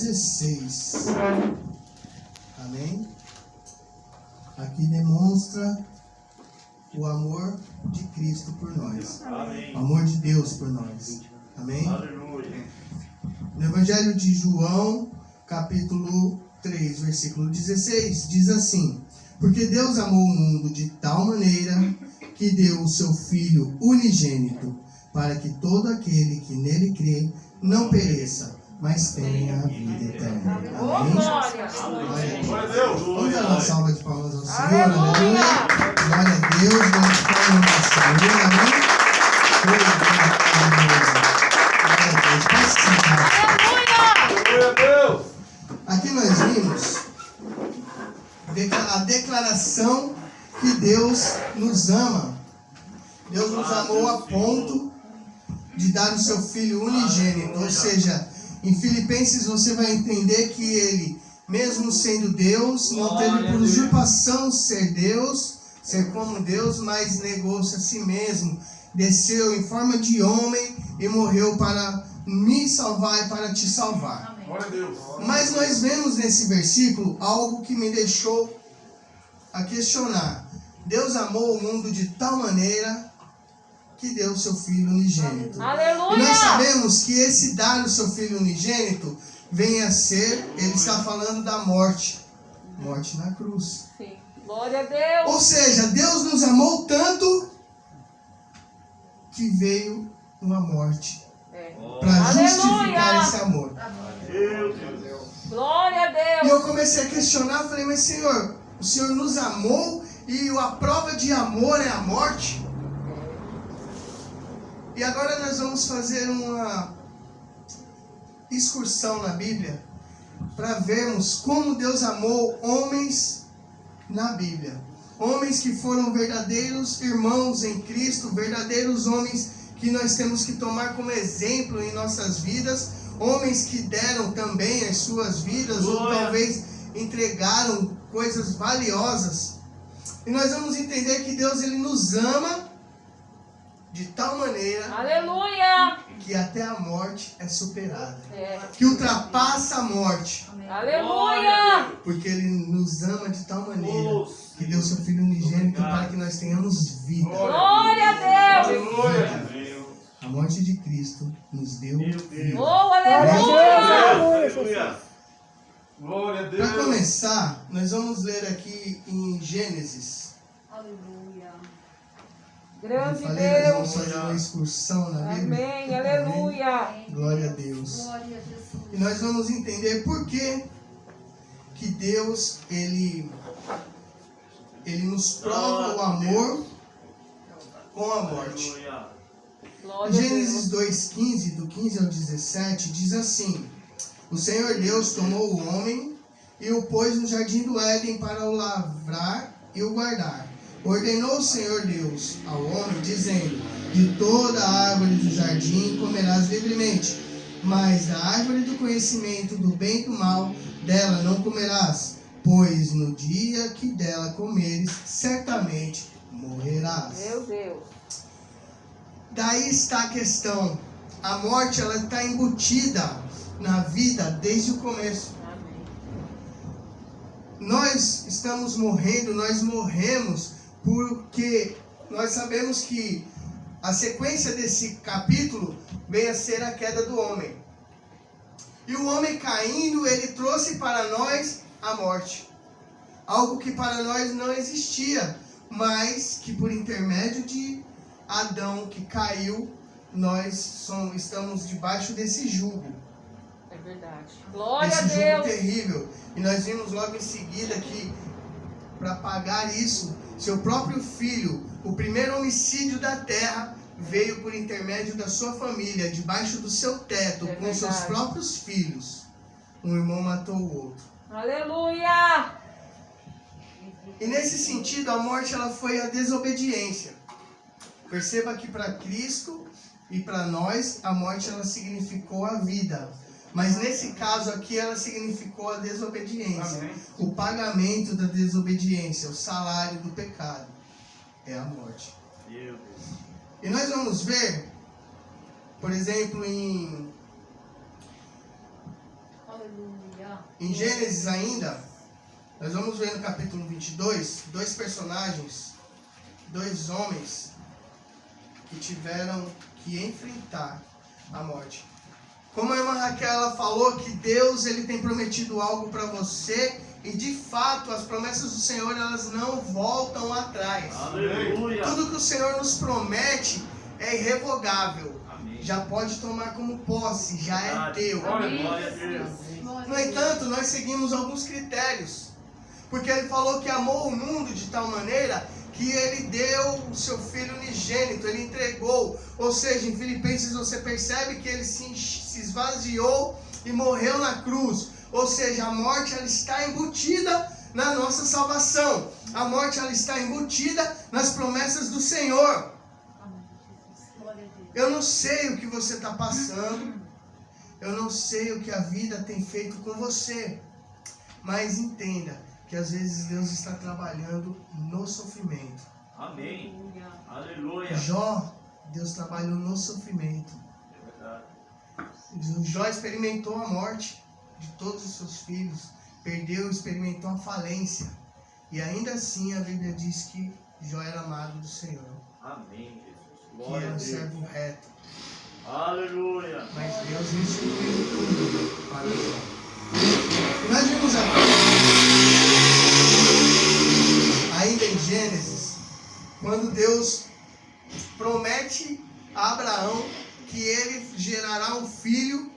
16. Amém? Aqui demonstra o amor de Cristo por nós. Amém. O amor de Deus por nós. Amém? Aleluia. No Evangelho de João, capítulo 3, versículo 16, diz assim: porque Deus amou o mundo de tal maneira que deu o seu Filho unigênito, para que todo aquele que nele crê não pereça, mas tenha a vida eterna. Amém? Glória a Deus. Vamos dar uma salva de palmas ao Senhor. Aleluia. Glória a Deus. Glorificamos ao Senhor. Amém? Glória a Deus. Pode sentar. Glória a Deus. Aqui nós vimos a declaração que Deus nos ama. Deus nos amou a ponto de dar o seu Filho unigênito. Ou seja, em Filipenses você vai entender que ele, mesmo sendo Deus, não teve por usurpação ser Deus, ser como Deus, mas negou-se a si mesmo. Desceu em forma de homem e morreu para me salvar e para te salvar. Glória a Deus. Mas nós vemos nesse versículo algo que me deixou a questionar. Deus amou o mundo de tal maneira que deu o seu Filho unigênito. Aleluia! E nós sabemos que esse dar o seu Filho unigênito vem a ser, ele está falando da morte. Morte na cruz. Sim. Glória a Deus! Ou seja, Deus nos amou tanto que veio uma morte para justificar esse amor. Glória a E Deus! eu comecei a questionar, falei, mas Senhor, o Senhor nos amou e a prova de amor é a morte? E agora nós vamos fazer uma excursão na Bíblia para vermos como Deus amou homens na Bíblia. Homens que foram verdadeiros irmãos em Cristo, verdadeiros homens que nós temos que tomar como exemplo em nossas vidas, homens que deram também as suas vidas, ou talvez entregaram coisas valiosas. E nós vamos entender que Deus ele nos ama de tal maneira Aleluia! que até a morte é superada. É. Que ultrapassa a morte. Aleluia! Porque ele nos ama de tal maneira que deu seu Filho unigênito para que nós tenhamos vida. Glória a Deus! Aleluia. A morte de Cristo nos deu vida. Oh, aleluia! Aleluia. Glória a Deus. Para começar, nós vamos ler aqui em Gênesis. Aleluia. Eu Grande falei, nós vamos Deus! fazer uma excursão na Bíblia. Amém, aleluia! Glória a Deus. Glória a Jesus. E nós vamos entender por que Deus, ele nos prova o amor com a morte. Aleluia. Glória Em a Gênesis Deus! 2:15, do 15 ao 17, diz assim: o Senhor Deus tomou o homem e o pôs no jardim do Éden para o lavrar e o guardar. Ordenou o Senhor Deus ao homem, dizendo: de toda a árvore do jardim comerás livremente, mas da árvore do conhecimento do bem e do mal, dela não comerás, pois no dia que dela comeres, certamente morrerás. Meu Deus! Daí está a questão. A morte, ela está embutida na vida desde o começo. Amém. Nós estamos morrendo, nós morremos porque nós sabemos que a sequência desse capítulo vem a ser a queda do homem. E o homem caindo, ele trouxe para nós a morte. Algo que para nós não existia, mas que por intermédio de Adão, que caiu, nós estamos debaixo desse jugo. É verdade. Glória a Esse jugo Deus! terrível. E nós vimos logo em seguida que para pagar isso, seu próprio filho, o primeiro homicídio da terra, veio por intermédio da sua família, debaixo do seu teto, É com seus verdade. próprios filhos. Um irmão matou o outro. Aleluia! E nesse sentido, a morte ela foi a desobediência. Perceba que para Cristo e para nós, a morte ela significou a vida. Mas nesse caso aqui, ela significou a desobediência. Amém. O pagamento da desobediência, o salário do pecado, é a morte. Meu Deus. E nós vamos ver, por exemplo, em Aleluia. Em Gênesis ainda, nós vamos ver no capítulo 22, dois personagens, dois homens que tiveram que enfrentar a morte. Como a irmã Raquel ela falou que Deus ele tem prometido algo para você e de fato as promessas do Senhor elas não voltam atrás. Aleluia. Tudo que o Senhor nos promete é irrevogável. Amém. Já pode tomar como posse, já é teu. Glória a Deus. No entanto, nós seguimos alguns critérios. Porque ele falou que amou o mundo de tal maneira que ele deu o seu filho unigênito, ele entregou. Ou seja, em Filipenses você percebe que ele se esvaziou e morreu na cruz. Ou seja, a morte ela está embutida na nossa salvação. A morte ela está embutida nas promessas do Senhor. Eu não sei o que você está passando. Eu não sei o que a vida tem feito com você. Mas entenda que às vezes Deus está trabalhando no sofrimento. Amém. Aleluia. Jó, Deus trabalhou no sofrimento. É verdade. Jó experimentou a morte de todos os seus filhos. Perdeu, experimentou a falência. E ainda assim a Bíblia diz que Jó era amado do Senhor. Amém, Jesus. Que Glória era a um Deus. servo reto. Aleluia. Mas Deus restituiu tudo para Jó. E nós vimos ainda em Gênesis, quando Deus promete a Abraão que ele gerará um filho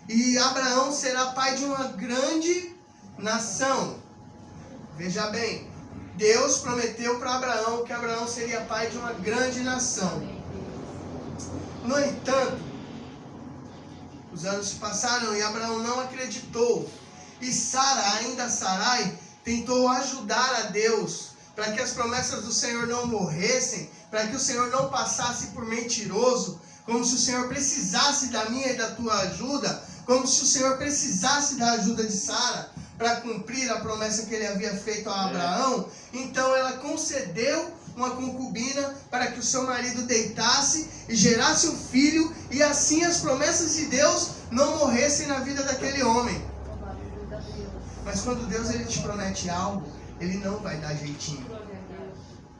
e Abraão será pai de uma grande nação. Veja bem, Deus prometeu para Abraão que Abraão seria pai de uma grande nação. No entanto, os anos se passaram e Abraão não acreditou. E Sara, ainda Sarai, tentou ajudar a Deus para que as promessas do Senhor não morressem, para que o Senhor não passasse por mentiroso, como se o Senhor precisasse da minha e da tua ajuda, como se o Senhor precisasse da ajuda de Sara para cumprir a promessa que ele havia feito a Abraão. Então ela concedeu uma concubina para que o seu marido deitasse e gerasse um filho, e assim as promessas de Deus não morressem na vida daquele homem. Mas quando Deus ele te promete algo, ele não vai dar jeitinho.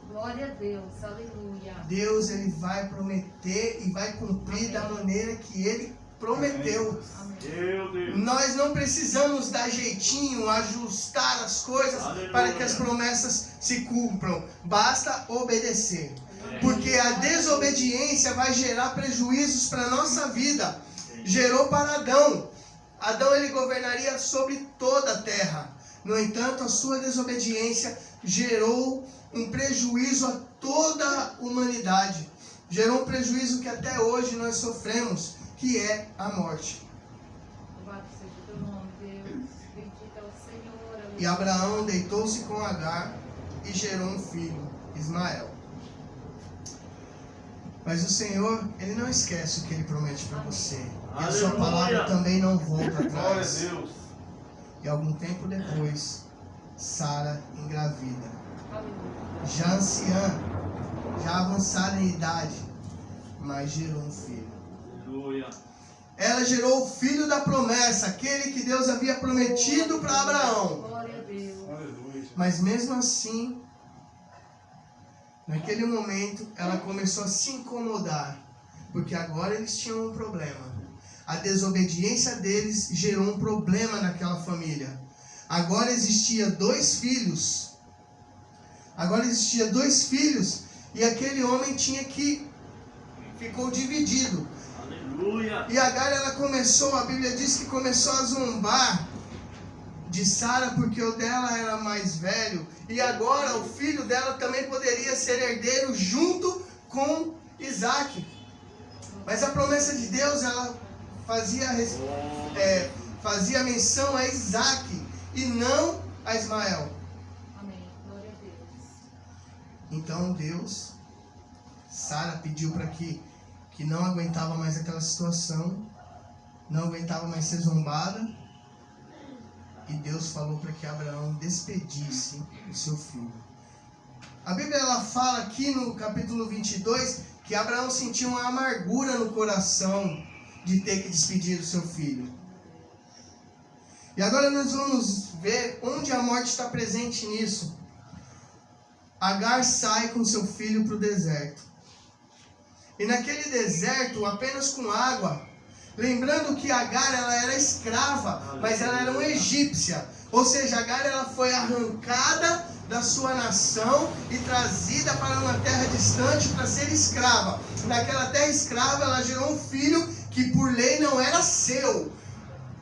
Glória a Deus, aleluia. Deus ele vai prometer e vai cumprir da maneira que ele prometeu. Meu Deus. Nós não precisamos dar jeitinho, ajustar as coisas para que as promessas se cumpram. Basta obedecer. Porque a desobediência vai gerar prejuízos para a nossa vida. Gerou para Adão. Adão ele governaria sobre toda a terra. No entanto, a sua desobediência gerou um prejuízo a toda a humanidade. Gerou um prejuízo que até hoje nós sofremos, que é a morte. Louvado seja o teu nome, Deus. Bendito é o Senhor. Aleluia. E Abraão deitou-se com Agar e gerou um filho, Ismael. Mas o Senhor, ele não esquece o que ele promete para você. E a sua Aleluia. palavra também não volta Glória a atrás. Deus. E algum tempo depois, Sara engravida. Aleluia. Já anciã, já avançada em idade, mas gerou um filho. Aleluia. Ela gerou o filho da promessa, aquele que Deus havia prometido para Abraão. Glória a Deus. Aleluia. Mas mesmo assim, naquele momento, ela começou a se incomodar, porque agora eles tinham um problema. A desobediência deles gerou um problema naquela família. Agora existia dois filhos. E aquele homem ficou dividido. Aleluia. E Agar, a Bíblia diz que começou a zombar de Sara porque o dela era mais velho. E agora o filho dela também poderia ser herdeiro junto com Isaac. Mas a promessa de Deus, ela fazia menção a Isaac e não a Ismael. Amém. Glória a Deus. Então Sara pediu para que não aguentava mais aquela situação, não aguentava mais ser zombada, e Deus falou para que Abraão despedisse o seu filho. A Bíblia ela fala aqui no capítulo 22 que Abraão sentiu uma amargura no coração de ter que despedir do seu filho. E agora nós vamos ver onde a morte está presente nisso. Agar sai com seu filho para o deserto. E naquele deserto, apenas com água, lembrando que Agar ela era escrava, mas ela era uma egípcia. Ou seja, Agar ela foi arrancada da sua nação e trazida para uma terra distante para ser escrava. Naquela terra escrava, ela gerou um filho que por lei não era seu.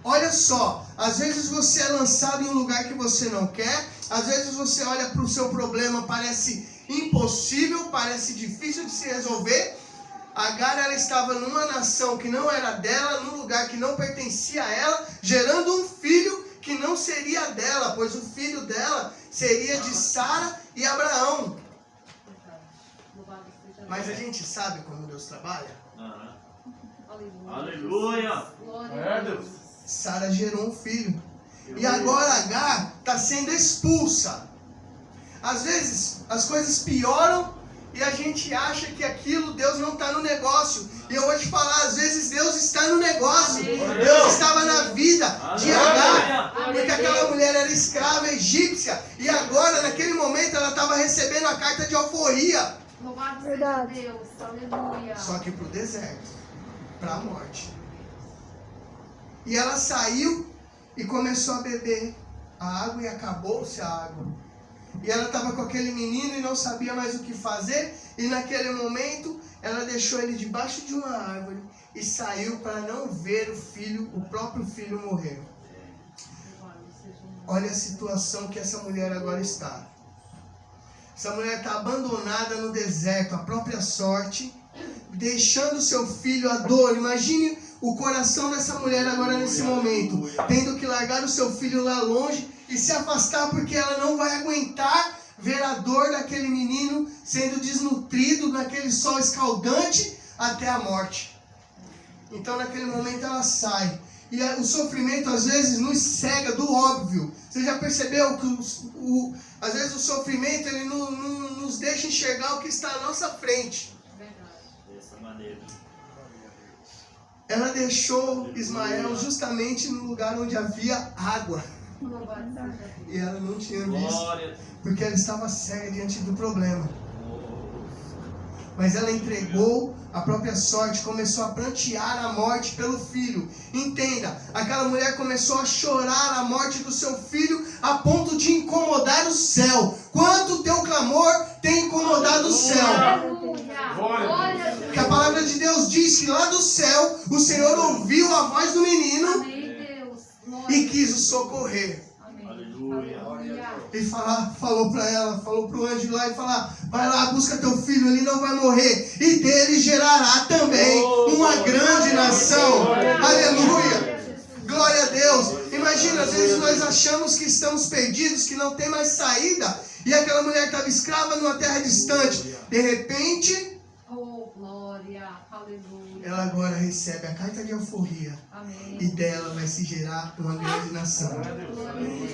Olha só, às vezes você é lançado em um lugar que você não quer, às vezes você olha para o seu problema, parece impossível, parece difícil de se resolver. Agar ela estava numa nação que não era dela, num lugar que não pertencia a ela, gerando um filho que não seria dela, pois o filho dela seria de Sara e Abraão. Mas a gente sabe como Deus trabalha? Aham. Aleluia. Glória a Deus. Sara gerou um filho. E agora Agar está sendo expulsa. Às vezes as coisas pioram e a gente acha que aquilo, Deus não está no negócio. E eu vou te falar, às vezes Deus está no negócio. Deus estava na vida de Agar, porque aquela mulher era escrava egípcia. E agora, naquele momento, ela estava recebendo a carta de alforria. Louvado seja Deus. Aleluia. Só que para o deserto, para a morte. E ela saiu e começou a beber a água e acabou-se a água. E ela estava com aquele menino e não sabia mais o que fazer. E naquele momento, ela deixou ele debaixo de uma árvore e saiu para não ver o próprio filho morrer. Olha a situação que essa mulher agora está. Essa mulher está abandonada no deserto, a própria sorte, deixando seu filho à dor. Imagine o coração dessa mulher agora nesse momento, tendo que largar o seu filho lá longe e se afastar porque ela não vai aguentar ver a dor daquele menino sendo desnutrido naquele sol escaldante até a morte. Então naquele momento ela sai. E o sofrimento às vezes nos cega do óbvio. Você já percebeu que às vezes o sofrimento ele não nos deixa enxergar o que está à nossa frente. Dessa maneira. Ela deixou Ismael justamente no lugar onde havia água. E ela não tinha visto, porque ela estava cega diante do problema. Mas ela entregou a própria sorte, começou a prantear a morte pelo filho. Entenda, aquela mulher começou a chorar a morte do seu filho a ponto de incomodar o céu. Quanto teu clamor tem incomodado o céu? Que a palavra de Deus diz que lá do céu o Senhor ouviu a voz do menino e quis o socorrer. E falou para ela, falou para o anjo lá e falar: vai lá, busca teu filho, ele não vai morrer, e dele gerará também uma grande nação. Aleluia, glória a Deus. Imagina, às vezes nós achamos que estamos perdidos, que não tem mais saída, e aquela mulher estava escrava numa terra distante. De repente, ela agora recebe a carta de alforria. Amém. E dela vai se gerar uma grande nação.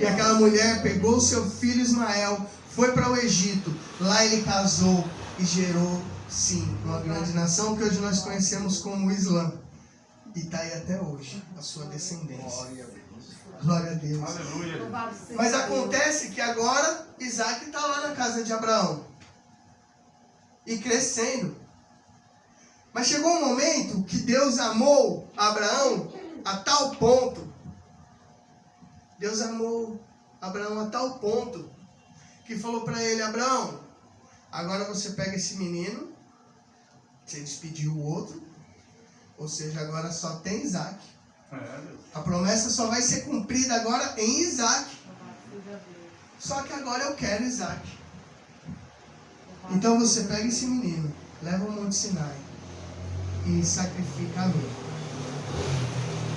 E aquela mulher pegou seu filho Ismael, foi para o Egito. Lá ele casou e gerou, sim, uma grande nação que hoje nós conhecemos como o Islã. E está aí até hoje, a sua descendência. Glória a Deus. Mas acontece que agora Isaac está lá na casa de Abraão. E crescendo. Mas chegou um momento que Deus amou Abraão a tal ponto. Deus amou Abraão a tal ponto que falou para ele: Abraão, agora você pega esse menino, você despediu o outro, ou seja, agora só tem Isaac. A promessa só vai ser cumprida agora em Isaac. Só que agora eu quero Isaac. Então você pega esse menino, leva ao Monte Sinai e sacrifica a mim.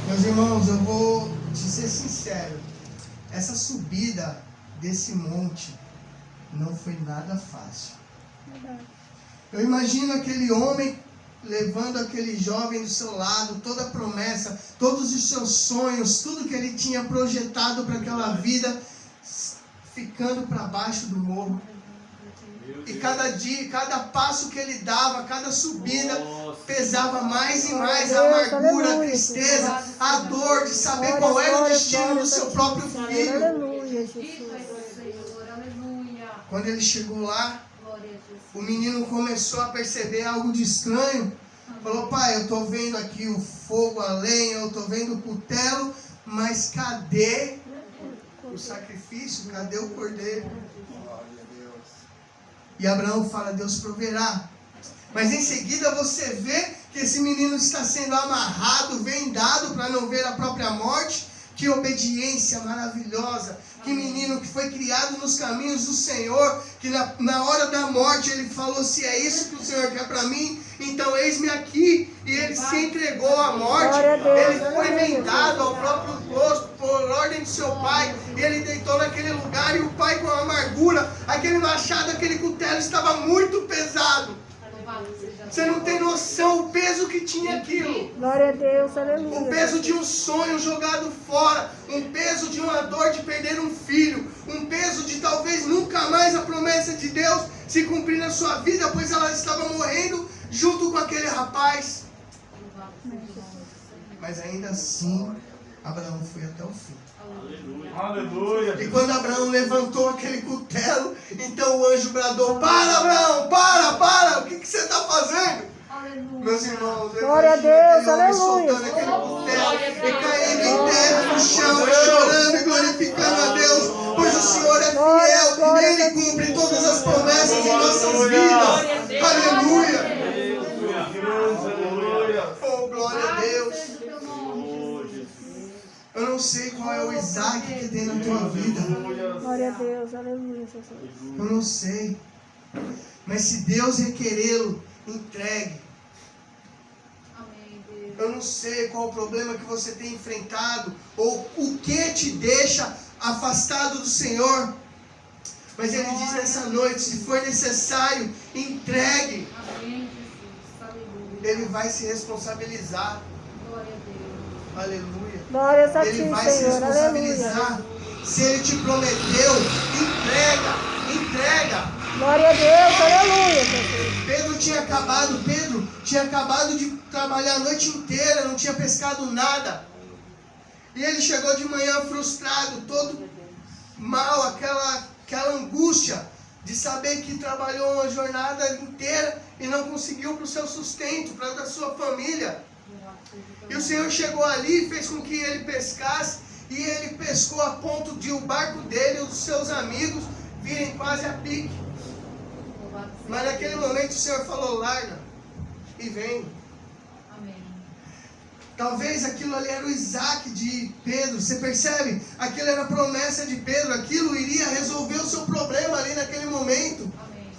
Meus irmãos, eu vou te ser sincero. Essa subida desse monte não foi nada fácil. Eu imagino aquele homem levando aquele jovem do seu lado, toda a promessa, todos os seus sonhos, tudo que ele tinha projetado para aquela vida, ficando para baixo do morro. E cada dia, cada passo que ele dava, cada subida, pesava mais e mais a amargura, a tristeza, a dor de saber qual era o destino do seu próprio filho. Aleluia, Dito Jesus. é o Senhor, aleluia. Quando ele chegou lá, Glória a Jesus. o menino começou a perceber algo de estranho. Falou: pai, eu estou vendo aqui o fogo, a lenha, eu estou vendo o cutelo, mas cadê o sacrifício? Cadê o cordeiro? E Abraão fala: Deus proverá. Mas em seguida você vê que esse menino está sendo amarrado, vendado para não ver a própria morte. Que obediência maravilhosa. Que menino que foi criado nos caminhos do Senhor. Que na hora da morte ele falou: se é isso que o Senhor quer para mim, então eis-me aqui. E ele se entregou à morte. Ele foi vendado ao próprio rosto por ordem de seu pai. E ele deitou naquele lugar. E o pai, com amargura, aquele machado, aquele cutelo estava muito pesado. Você não tem noção o peso que tinha aquilo. Glória a Deus, aleluia. O peso de um sonho jogado fora. Um peso de uma dor de perder um filho. Um peso de talvez nunca mais a promessa de Deus se cumprir na sua vida, pois ela estava morrendo junto com aquele rapaz. Mas ainda assim, Abraão foi até o fim. Aleluia. E quando Abraão levantou aquele cutelo, então o anjo bradou: para, Abraão, para, o que você está fazendo? Aleluia. Meus irmãos, eu Glória a imagino Deus, aquele homem aleluia. soltando aquele cutelo e caindo em terra no chão, e chorando e glorificando a Deus, pois o Senhor é fiel, Ele cumpre todas as promessas em nossas vidas. Aleluia. Oh, glória a Deus. Eu não sei qual é o Isaac que tem na tua vida. Glória a Deus, aleluia, Jesus. Eu não sei. Mas se Deus requerê-lo, entregue. Amém, Deus. Eu não sei qual o problema que você tem enfrentado, ou o que te deixa afastado do Senhor. Mas Ele diz nessa noite: se for necessário, entregue. Amém, Jesus. Aleluia. Ele vai se responsabilizar. Glória a Deus. Aleluia. Glória a Ele ti, vai se Senhor, aleluia. responsabilizar. Se Ele te prometeu, entrega. Glória a Deus, aleluia, Jesus. Pedro tinha acabado de trabalhar a noite inteira, não tinha pescado nada. E ele chegou de manhã frustrado, todo mal, aquela angústia de saber que trabalhou uma jornada inteira e não conseguiu para o seu sustento, para a sua família. E o Senhor chegou ali e fez com que ele pescasse, e ele pescou a ponto de o barco dele e os seus amigos virem quase a pique. Mas naquele momento o Senhor falou: larga e vem. Amém. Talvez aquilo ali era o Isaac de Pedro, você percebe? Aquilo era a promessa de Pedro, aquilo iria resolver o seu problema ali naquele momento. Amém.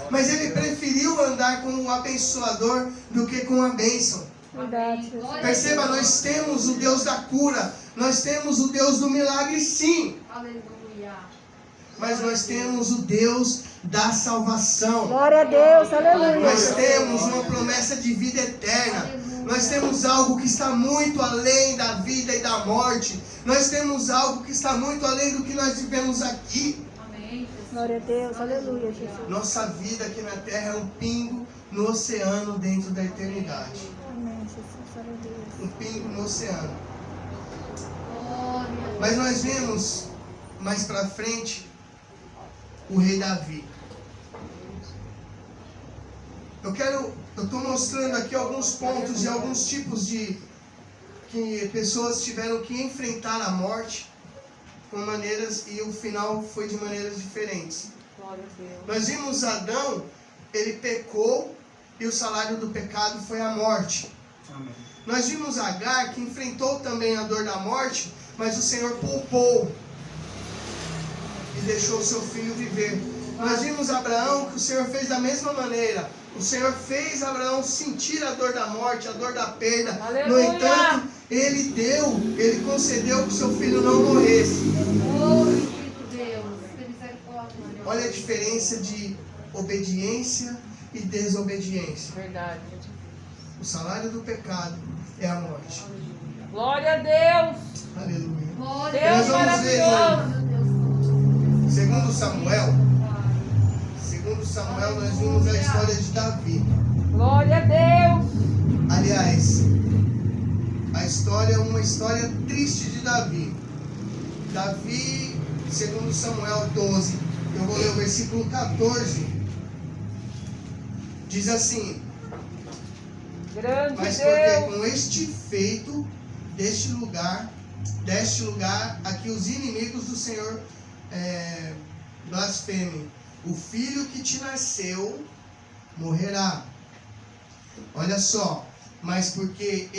Mas ele preferiu andar com o abençoador do que com a bênção. Verdade, Jesus. Perceba, nós temos o Deus da cura, nós temos o Deus do milagre, sim. Aleluia. Mas nós temos o Deus da salvação. Glória a Deus, aleluia. Nós temos uma promessa de vida eterna. Nós temos algo que está muito além da vida e da morte. Nós temos algo que está muito além do que nós vivemos aqui. Amém. Glória a Deus, aleluia, Jesus. Nossa vida aqui na terra é um pingo no oceano dentro da eternidade. Amém, Jesus, aleluia. Um pingo no oceano. Glória. Mas nós vemos mais para frente o rei Davi. Eu estou mostrando aqui alguns pontos e alguns tipos de que pessoas tiveram que enfrentar a morte com maneiras, e o final foi de maneiras diferentes. Glória a Deus. Nós vimos Adão, ele pecou e o salário do pecado foi a morte. Amém. Nós vimos Agar, que enfrentou também a dor da morte, mas o Senhor poupou e deixou o seu filho viver. Nós vimos Abraão, que o Senhor fez da mesma maneira. O Senhor fez Abraão sentir a dor da morte, a dor da perda. Aleluia. No entanto, ele concedeu que o seu filho não morresse. Oh, bendito Deus. Misericórdia. Olha a diferença de obediência e desobediência. Verdade. O salário do pecado é a morte. Glória a Deus. Aleluia. Glória. Deus Nós vamos ver maravilhoso. segundo Samuel história de Davi. Glória a Deus. Aliás, a história é uma história triste de Davi. Davi, segundo Samuel 12, eu vou ler o versículo 14. Diz assim: Grande mas porque Deus. com este feito deste lugar aqui os inimigos do Senhor blasfemem. O filho que te nasceu morrerá. Olha só, mas porque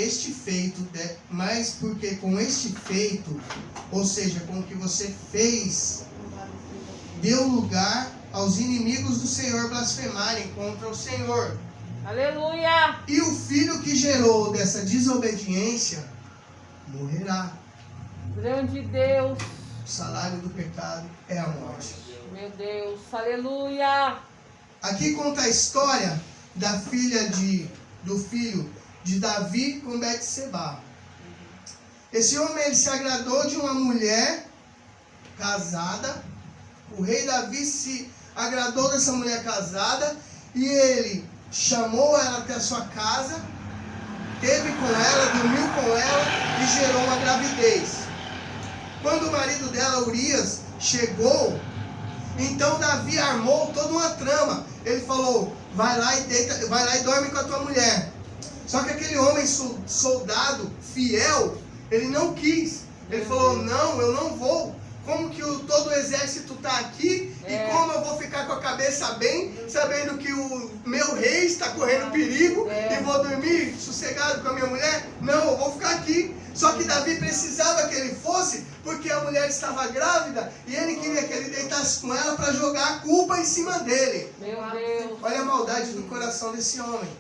com este feito, ou seja, com o que você fez, deu lugar aos inimigos do Senhor blasfemarem contra o Senhor. Aleluia. E o filho que gerou dessa desobediência morrerá. Grande Deus. O salário do pecado é a morte. Meu Deus. Aleluia. Aqui conta a história da do filho de Davi com Betseba. Esse homem ele se agradou de uma mulher casada. O rei Davi se agradou dessa mulher casada e ele chamou ela até a sua casa, teve com ela, dormiu com ela e gerou uma gravidez. Quando o marido dela, Urias, chegou, então Davi armou toda uma trama. Ele falou: vai lá e dorme com a tua mulher. Só que aquele homem soldado fiel, ele não quis. Ele falou: não, eu não vou. Como que todo o exército está aqui e como eu vou ficar com a cabeça bem, sabendo que o meu rei está correndo perigo e vou dormir sossegado com a minha mulher? Não, eu vou ficar aqui. Só que Davi precisava que ele fosse, porque a mulher estava grávida e ele queria que ele deitasse com ela para jogar a culpa em cima dele. Meu Deus. Olha a maldade do coração desse homem.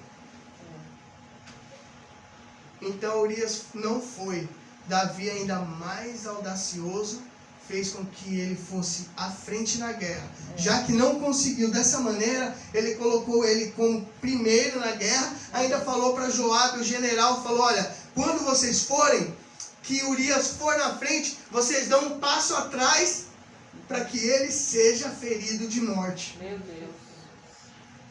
Então Urias não foi. Davi, ainda mais audacioso, fez com que ele fosse à frente na guerra. Já que não conseguiu dessa maneira, ele colocou ele como primeiro na guerra. Ainda falou para Joabe, o general, falou: olha, quando vocês forem, que Urias for na frente, vocês dão um passo atrás para que ele seja ferido de morte. Meu Deus.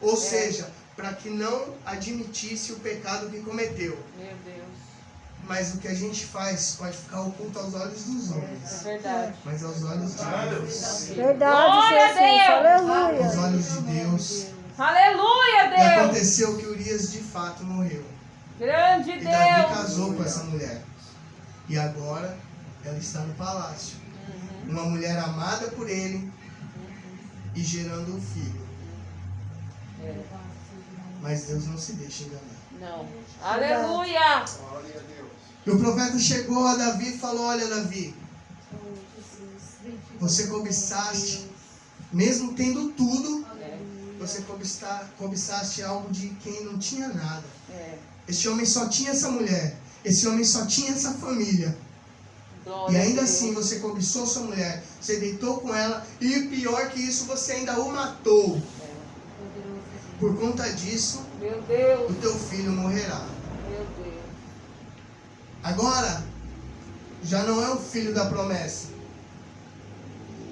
Ou seja, para que não admitisse o pecado que cometeu. Meu Deus. Mas o que a gente faz pode ficar oculto aos olhos dos homens. É verdade. Mas aos olhos de Deus. Verdade, Glória a Jesus. Deus. Aos Aleluia. olhos de Deus. Aleluia, E Deus. aconteceu que Urias de fato morreu. Grande E Davi Deus. casou com essa mulher. E agora ela está no palácio. Uma mulher amada por ele e gerando um filho. Mas Deus não se deixa enganar. Não. Aleluia. E o profeta chegou a Davi e falou: olha, Davi, você cobiçaste, mesmo tendo tudo, você cobiçaste algo de quem não tinha nada. Esse homem só tinha essa mulher. Esse homem só tinha essa família. Glória E ainda a Deus. assim você cobiçou sua mulher, você deitou com ela e pior que isso, você ainda o matou. Por conta disso, Meu Deus. o teu filho morrerá. Meu Deus. Agora, já não é o filho da promessa.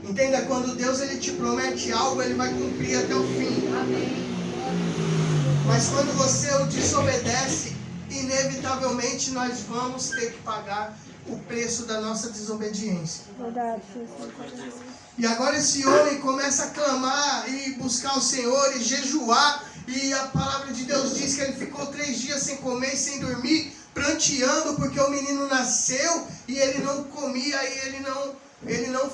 Entenda, quando Deus ele te promete algo, ele vai cumprir até o fim. Mas quando você o desobedece, inevitavelmente nós vamos ter que pagar o preço da nossa desobediência. Verdade, Jesus. E agora esse homem começa a clamar e buscar o Senhor e jejuar. E a palavra de Deus diz que ele ficou 3 dias sem comer e sem dormir, pranteando porque o menino nasceu e ele não comia e ele não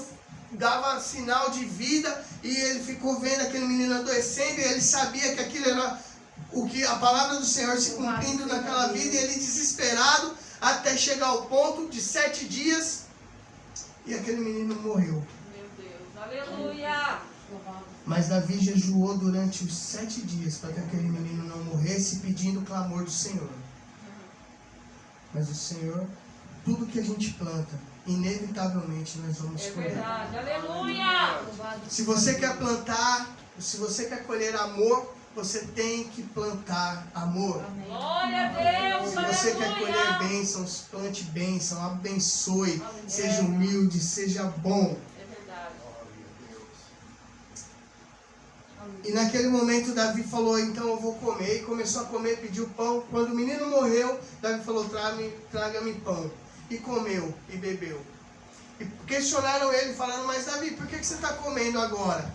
dava sinal de vida. E ele ficou vendo aquele menino adoecendo e ele sabia que aquilo era o que a palavra do Senhor se cumprindo naquela vida. E ele desesperado até chegar ao ponto de 7 dias e aquele menino morreu. Meu Deus. Aleluia. Mas Davi jejuou durante os 7 dias para que aquele menino não morresse, pedindo o clamor do Senhor. Mas o Senhor, tudo que a gente planta, inevitavelmente nós vamos É colher. verdade. Aleluia. Se você quer plantar, se você quer colher amor, você tem que plantar amor. Glória a Deus. Se você quer colher Aleluia. bênçãos, plante bênção, abençoe, seja humilde, seja bom. É verdade. E naquele momento Davi falou, então eu vou comer. E começou a comer, pediu pão. Quando o menino morreu, Davi falou, traga-me pão. E comeu e bebeu. E questionaram ele, falando, mas Davi, por que você está comendo agora?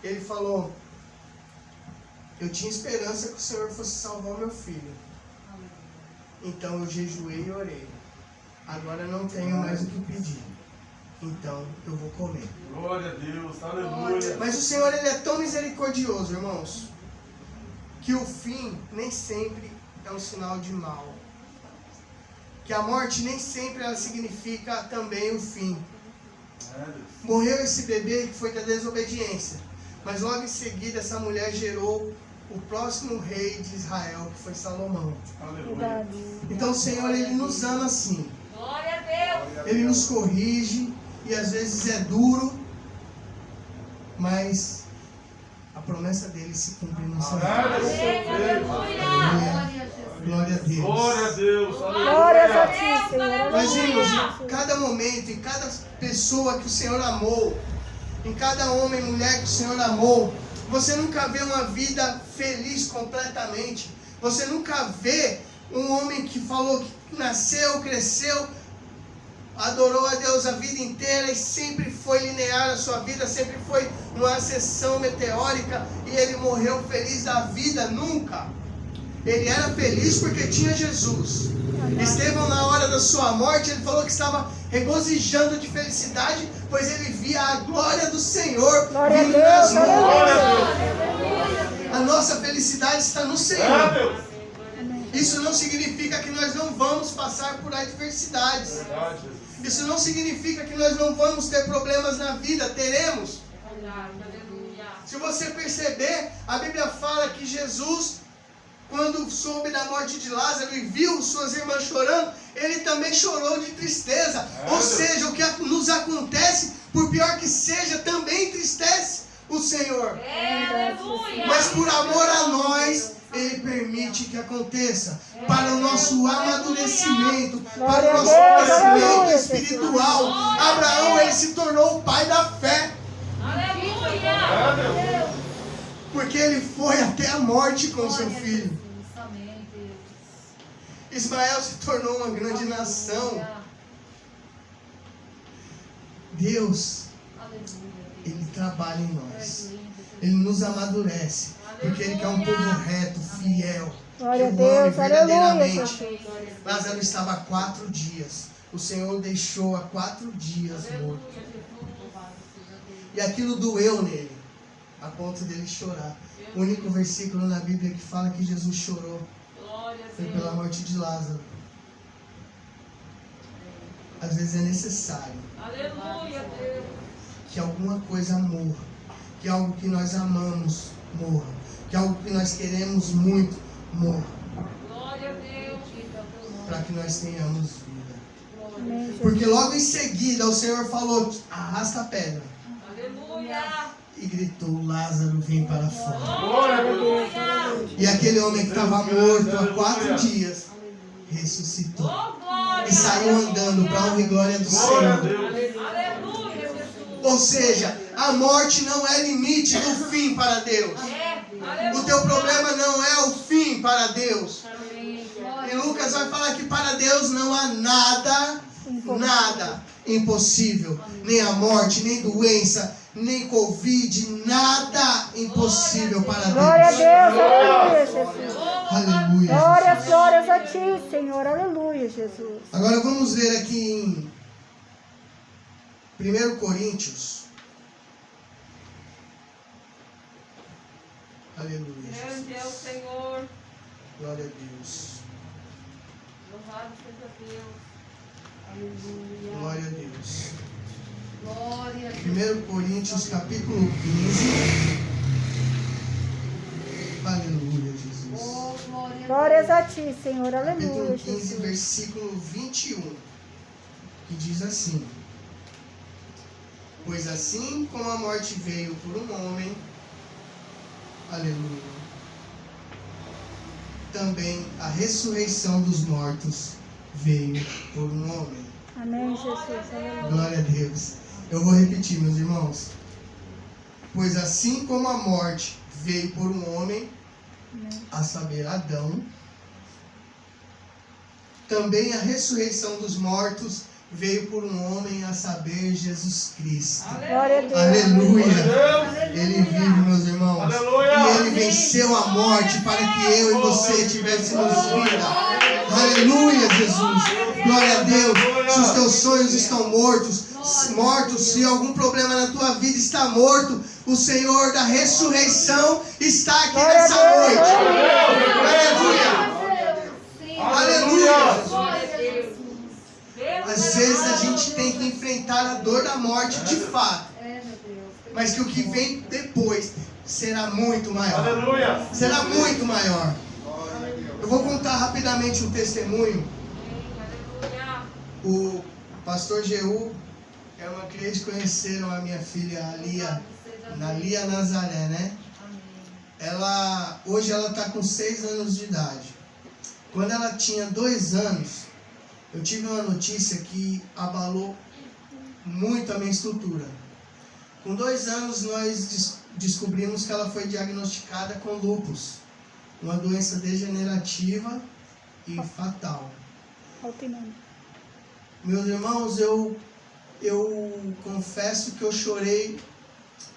Ele falou, eu tinha esperança que o Senhor fosse salvar o meu filho. Então eu jejuei e orei. Agora não tenho mais o que pedir. Então eu vou comer. Glória a Deus, aleluia. Mas o Senhor, Ele é tão misericordioso, irmãos, que o fim nem sempre é um sinal de mal. Que a morte nem sempre ela significa também o fim. Morreu esse bebê que foi da desobediência. Mas logo em seguida essa mulher gerou o próximo rei de Israel, que foi Salomão. Aleluia. Então o Senhor, Ele nos ama assim. Glória a Deus. Ele nos corrige e às vezes é duro, mas a promessa dele se cumpre no nossa vida. Aleluia. Glória a Deus. Glória a Deus, Glórias a aleluia. ti, Senhor. Nós vimos Aleluia. em cada momento, em cada pessoa que o Senhor amou, em cada homem e mulher que o Senhor amou, você nunca vê uma vida feliz completamente. Você nunca vê um homem que falou que nasceu, cresceu, adorou a Deus a vida inteira e sempre foi linear a sua vida, sempre foi uma ascensão meteórica e ele morreu feliz da vida. Nunca. Ele era feliz porque tinha Jesus. Estevão, na hora da sua morte, ele falou que estava regozijando de felicidade, pois ele via a glória do Senhor Glória a vindo nas Deus, nuvens. aleluia. A nossa felicidade está no Glória a Senhor. Deus. Isso não significa que nós não vamos passar por adversidades. Verdade, Jesus. Isso não significa que nós não vamos ter problemas na vida. Teremos. Aleluia. Se você perceber, a Bíblia fala que Jesus, quando soube da morte de Lázaro e viu suas irmãs chorando, ele também chorou de tristeza. Ou seja, o que nos acontece, por pior que seja, também entristece o Senhor. Aleluia. Mas por amor a nós, Ele permite que aconteça. Para o nosso amadurecimento, para o nosso crescimento espiritual. Abraão, ele se tornou o pai da fé. Aleluia. Porque ele foi até a morte com seu filho. Ismael se tornou uma grande nação. Deus, Ele trabalha em nós. Ele nos amadurece. Porque Ele quer um povo reto, fiel. Glória a que o ame Deus, aleluia, verdadeiramente. Jesus. Lázaro estava há 4 dias. O Senhor o deixou há 4 dias morto. E aquilo doeu nele, a ponto dele chorar. O único versículo na Bíblia que fala que Jesus chorou foi pela morte de Lázaro. Às vezes é necessário Aleluia, Deus. que alguma coisa morra, que algo que nós amamos morra, que algo que nós queremos muito morra, Glória a Deus. para que nós tenhamos vida. Amém, Jesus. Porque logo em seguida o Senhor falou, arrasta a pedra, Aleluia. e gritou, Lázaro, vem para fora. Glória a Deus. Aleluia. E aquele homem que estava morto há 4 dias ressuscitou Oh, glória. e saiu andando para a honra e glória do Glória a Senhor. Deus. Aleluia, Jesus. Ou seja, a morte não é limite do fim para Deus. Aleluia. O teu problema não é o fim para Deus. E Lucas vai falar que para Deus não há nada impossível. Nem a morte, nem doença, nem Covid, nada impossível para Glória a Deus. Deus, aleluia, Jesus. Aleluia. Glórias, Jesus. glórias a ti, Senhor. Aleluia, Jesus. Agora vamos ver aqui em 1 Coríntios. Aleluia. Grande é o Jesus. Senhor. Glória a Deus. Louvado seja Deus. Aleluia. Glória a Deus. Glória a Deus. 1 Coríntios capítulo 15. Aleluia, Jesus. Oh, glória a Glórias a ti, Senhor. Capítulo Aleluia, 15, Jesus. versículo 21, que diz assim: Pois assim como a morte veio por um homem, aleluia, também a ressurreição dos mortos veio por um homem. Amém, Jesus. Aleluia. Glória a Deus. Eu vou repetir, meus irmãos. Pois assim como a morte veio por um homem, a saber, Adão, também a ressurreição dos mortos veio por um homem, a saber, Jesus Cristo. Glória a Deus. Aleluia! Ele vive, meus irmãos. Aleluia! E ele venceu a morte para que eu e você tivéssemos vida. Aleluia, Jesus! Glória a Deus! Se os teus sonhos estão mortos, se algum problema na tua vida está morto, o Senhor da ressurreição está aqui nessa noite. Aleluia! Aleluia! Às vezes a gente tem que enfrentar a dor da morte de fato, mas que o que vem depois será muito maior. Aleluia! Será muito maior. Eu vou contar rapidamente um testemunho. O pastor Jeú é uma crente, conheceram a minha filha Lia Nazaré, né? Hoje ela está com 6 anos de idade. Quando ela tinha 2 anos, eu tive uma notícia que abalou muito a minha estrutura. Com 2 anos nós descobrimos que ela foi diagnosticada com lúpus, uma doença degenerativa e fatal. Meus irmãos, eu confesso que eu chorei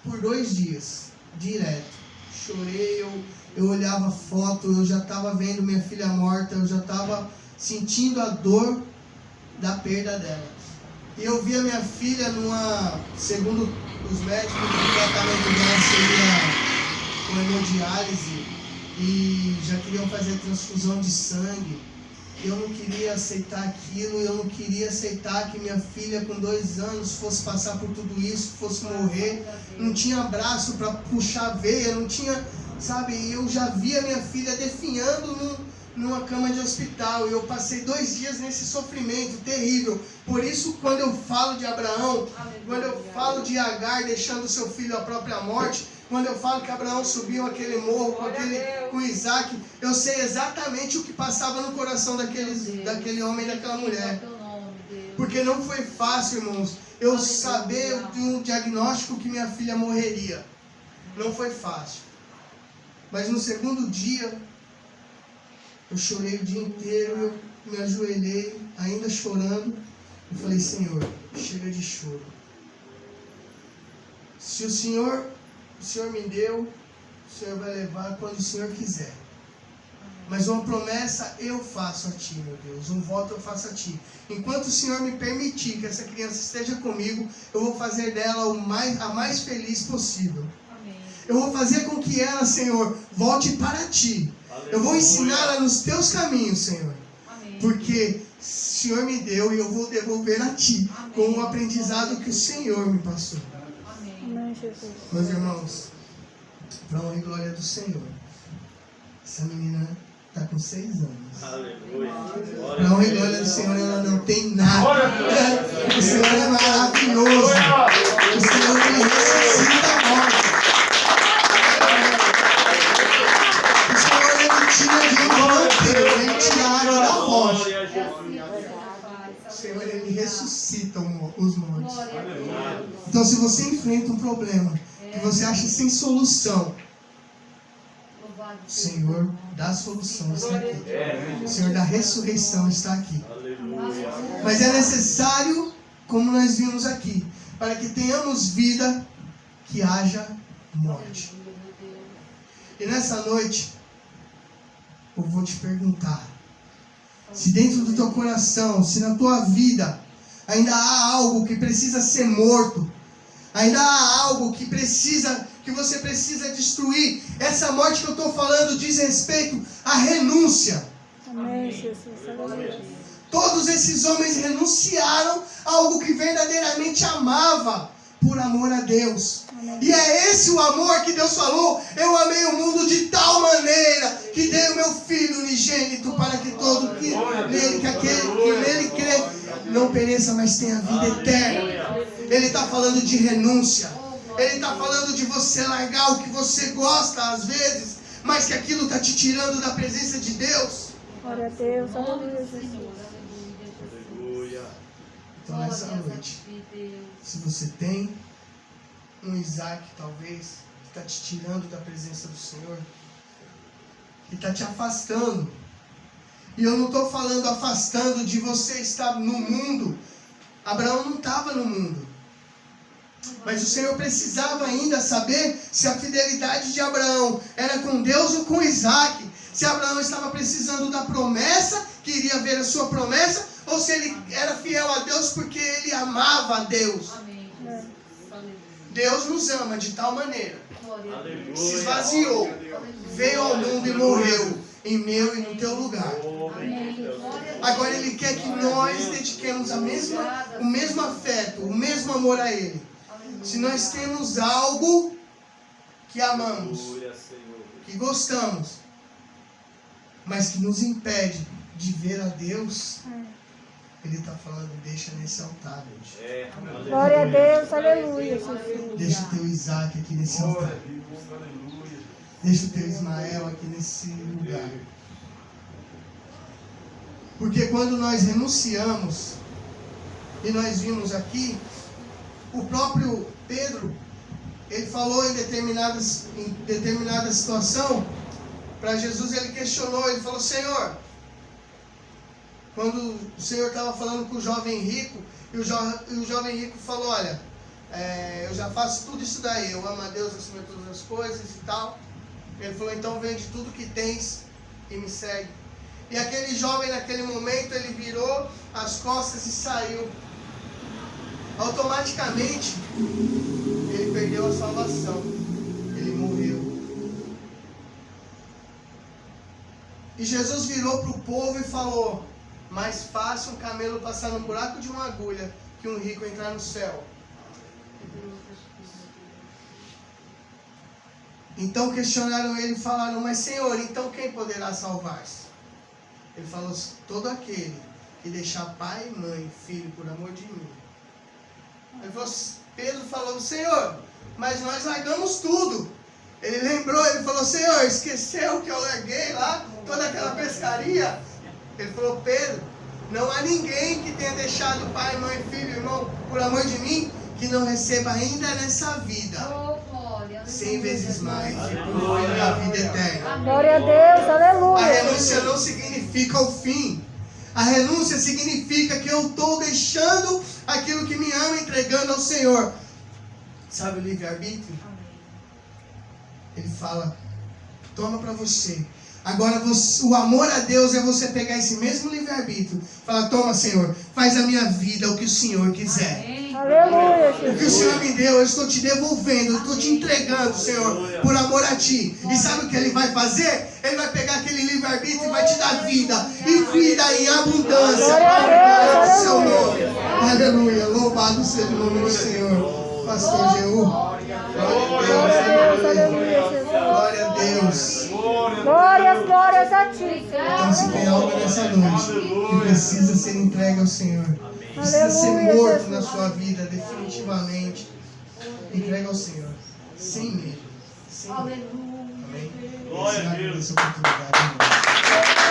por 2 dias, direto. Chorei, eu olhava foto, eu já estava vendo minha filha morta, eu já estava sentindo a dor da perda dela. E eu vi a minha filha segundo os médicos, o tratamento dela seria com hemodiálise e já queriam fazer transfusão de sangue. Eu não queria aceitar aquilo, eu não queria aceitar que minha filha com 2 anos fosse passar por tudo isso, fosse morrer. Não tinha braço para puxar a veia, não tinha, sabe? Eu já via minha filha definhando numa cama de hospital. E eu passei 2 dias nesse sofrimento terrível. Por isso, quando eu falo de Abraão, quando eu falo de Agar deixando seu filho à própria morte, quando eu falo que Abraão subiu aquele morro com Isaac, eu sei exatamente o que passava no coração daquele homem e daquela mulher. Porque não foi fácil, irmãos, eu saber de um diagnóstico que minha filha morreria. Não foi fácil. Mas no segundo dia, eu chorei o dia inteiro, eu me ajoelhei, ainda chorando, e falei: Senhor, chega de choro. Se o Senhor me deu, o Senhor vai levar quando o Senhor quiser. Mas uma promessa eu faço a Ti, meu Deus. Um voto eu faço a Ti. Enquanto o Senhor me permitir que essa criança esteja comigo, eu vou fazer dela a mais feliz possível. Eu vou fazer com que ela, Senhor, volte para Ti. Eu vou ensiná-la nos Teus caminhos, Senhor. Porque o Senhor me deu e eu vou devolver a Ti com o aprendizado que o Senhor me passou. Meus irmãos, para a honra e glória do Senhor, essa menina está com 6 anos. Aleluia! Para a honra e glória do Senhor, ela não tem nada. O Senhor é maravilhoso. O Senhor me ressuscita a morte. O Senhor ele tira de onde não tem, ele tira a água da rocha. O Senhor ele ressuscita os mortos. Então, se você enfrenta um problema que você acha sem solução, o Senhor da solução está aqui. O Senhor da ressurreição está aqui. Mas é necessário, como nós vimos aqui, para que tenhamos vida, que haja morte. E nessa noite, eu vou te perguntar, se dentro do teu coração, se na tua vida, ainda há algo que precisa ser morto, ainda há algo que você precisa destruir. Essa morte que eu estou falando diz respeito à renúncia. Amém, Jesus. Todos esses homens renunciaram a algo que verdadeiramente amava por amor a Deus. Amém. E é esse o amor que Deus falou: eu amei o mundo de tal maneira que dei o meu Filho unigênito para que todo que nele crê não pereça, mas tenha vida eterna. Ele está falando de renúncia. Ele está falando de você largar o que você gosta às vezes, mas que aquilo está te tirando da presença de Deus. Glória a Deus, aleluia, Jesus. Então nessa noite, se você tem um Isaac, talvez, que está te tirando da presença do Senhor, que está te afastando. E eu não estou falando afastando de você estar no mundo. Abraão não estava no mundo. Mas o Senhor precisava ainda saber se a fidelidade de Abraão era com Deus ou com Isaac. Se Abraão estava precisando da promessa, que iria ver a sua promessa, ou se ele era fiel a Deus porque ele amava a Deus. Amém. Deus nos ama de tal maneira, Glória a Deus. que se esvaziou, veio ao mundo e morreu em meu e no teu lugar. Amém. Glória a Deus. Agora Ele quer que nós dediquemos o mesmo afeto, o mesmo amor a Ele. Se nós temos algo que amamos, que gostamos, mas que nos impede de ver a Deus, Ele está falando, deixa nesse altar, gente. Glória a Deus, aleluia, Jesus. Deixa o teu Isaac aqui nesse altar. Deixa o teu Ismael aqui nesse lugar. Porque quando nós renunciamos, e nós vimos aqui, o próprio Pedro, ele falou em determinada situação, para Jesus ele questionou, ele falou, Senhor, quando o Senhor estava falando com o jovem rico, e o jovem rico falou, olha, eu já faço tudo isso daí, eu amo a Deus acima de todas as coisas e tal. Ele falou, então vende tudo que tens e me segue. E aquele jovem naquele momento, ele virou as costas e saiu. Automaticamente, ele perdeu a salvação. Ele morreu. E Jesus virou para o povo e falou, mais fácil um camelo passar no buraco de uma agulha que um rico entrar no céu. Então questionaram ele e falaram, mas Senhor, então quem poderá salvar-se? Ele falou, todo aquele que deixar pai, mãe, filho por amor de mim. Pedro falou, Senhor, mas nós largamos tudo. Ele lembrou, ele falou, Senhor, esqueceu que eu larguei lá toda aquela pescaria? Ele falou, Pedro, não há ninguém que tenha deixado pai, mãe, filho, irmão, por amor de mim, que não receba ainda nessa vida Oh, glória. 100 vezes mais e por fim a vida eterna. Glória a Deus, A aleluia. renúncia não significa o fim. A renúncia significa que eu estou deixando aquilo que me ama, entregando ao Senhor. Sabe o livre-arbítrio? Ele fala, toma para você. Agora o amor a Deus é você pegar esse mesmo livre-arbítrio. Fala, toma Senhor, faz a minha vida o que o Senhor quiser. Amém. Aleluia, O que o Jesus. Senhor me deu, eu estou te devolvendo, eu estou te entregando, Senhor, por amor a Ti. E sabe o que Ele vai fazer? Ele vai pegar aquele livre-arbítrio e vai te dar vida. E vida em abundância. Glória ao seu nome. Aleluia. Louvado seja o nome do Senhor. Pastor Jeú. Glória a Deus, aleluia, Jesus. Glória a Deus. Glórias, glórias a Ti, Então se Senhor. tem algo nessa noite que precisa ser entregue ao Senhor, precisa ser Aleluia, morto Jesus. na sua vida definitivamente, entregue ao Senhor, sem medo. Sem medo. Aleluia. Amém? Glória a Esse é Deus. essa oportunidade, irmão.